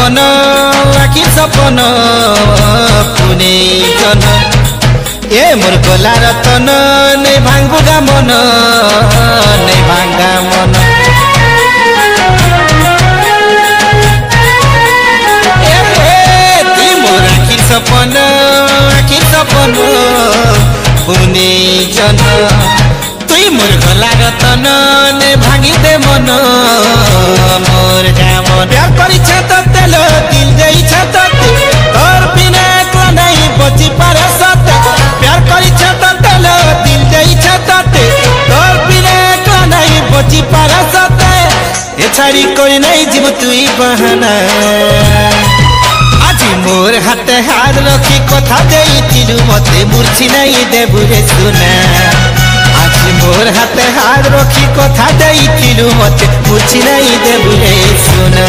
रतन आखि सपन पुने जन ए मोर गला रतन नहीं भांगुगा मन नहीं भांगा मन मोर आखि सपन पुने जन तुई मोर गला रतन ने भांगी दे मन मोर जामन प्यार करिछ त तेल दिल देइछ त तोर बिना को नहीं बची पारे सत प्यार करिछ त तेल दिल देइछ त तोर बिना को नहीं बची पारे सत ए छाड़ी कोई नहीं जीव तुई बहाना आज मोर हाथ हाथ रखी कथा देइथिलु मते मूर्छी नहीं देबु रे सुना आज मोर हाथ हाथ रखी कथा देइथिलु मते मूर्छी नहीं देबु रे सुना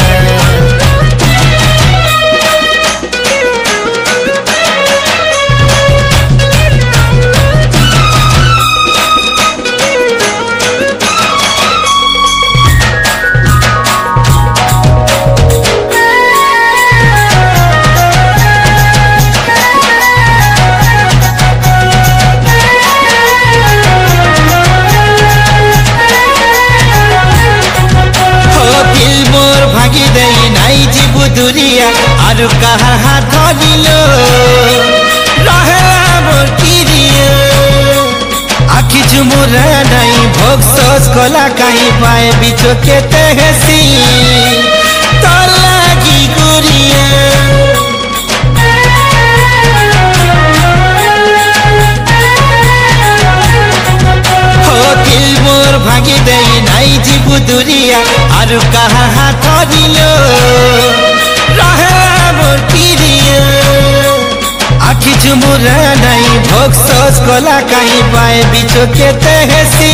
दुरिया आरु कहा हाथ दिलो रहेला मोर किरिया आखि झुमुरा नहीं भोग सोच कला कहीं पाए बिचो के तेहसी तोर लागी गुरिया हो दिल मोर भागी दे नहीं जीबु दुरिया आरु कहा हाथ दिलो आखि झुमुरा नहीं भोग सोच कला कहीं पाए बिचो के तेहसी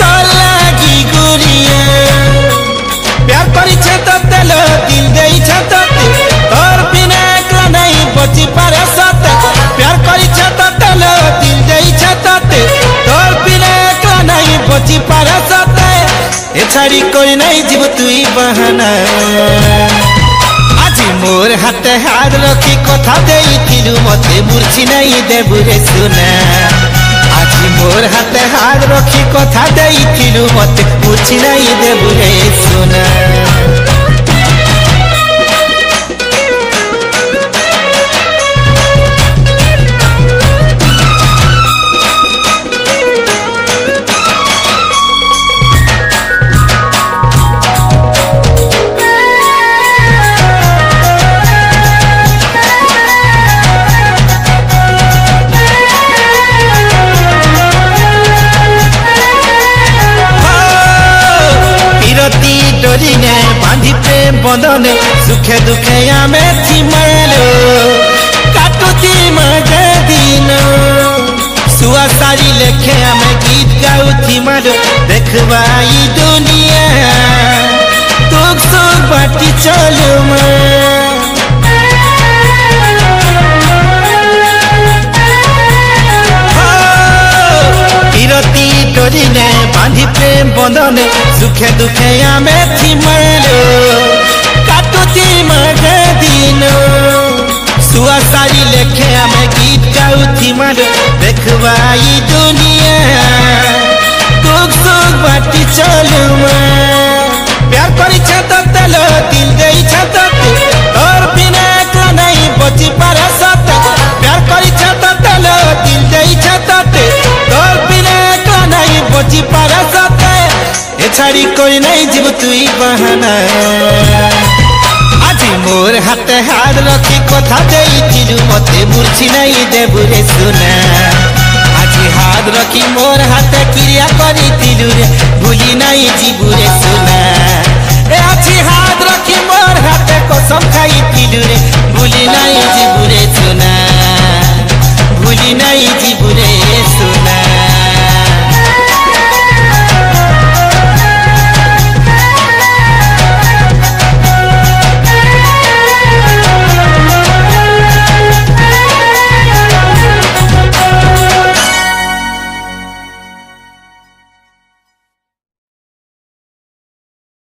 तोर लागी गुरिया प्यार करिछ त तेल दिल देइछ त तोर बिना को नहीं बची पारे सत प्यार करिछ त तेल दिल देइछ त तोर बिना को नहीं बची पारे सत ए छाड़ी कोई नहीं जीव तुई बहाना मोर हाथ हाथ रखी कथा देइथिलु मते मूर्छी नहीं देबु रे सुना आज मोर हाथ हाथ रखी कथा देइथिलु मते मूर्छी नहीं देबु रे सुना बांधी प्रेम बंधने सुखे दुखे आमे थिमालो काटुती मजे दिन सुआ सारी लेखे आमे गीत गाउ थिमालो देखवाई दुनिया दुख सुख बाटी चलू किरती डोरी ने बांधी प्रेम बंधने सुखे दुखे आमे थिमालो काटुती मजे दिन सुआ सारी लेखे आमे गीत गाउ थिमालो देखवाई दुनिया दुख सुख बाटी चलू प्यार करिछ त तेल दिल देइछ त तोर बिना को नहीं बची पारे सत प्यार करिछ त तेल दिल देइछ त तोर बिना को नहीं बची पारे सत ए छाड़ी कोई नहीं जीव तुई बहाना आज मोर हाथ हाथ रखी कथा देइथिलु मते मूर्छी नहीं देबु रे सुना आज हाथ रखी मोर हाथ क्रिया करिथिलु रे भूली नहीं जीबु रे सुना।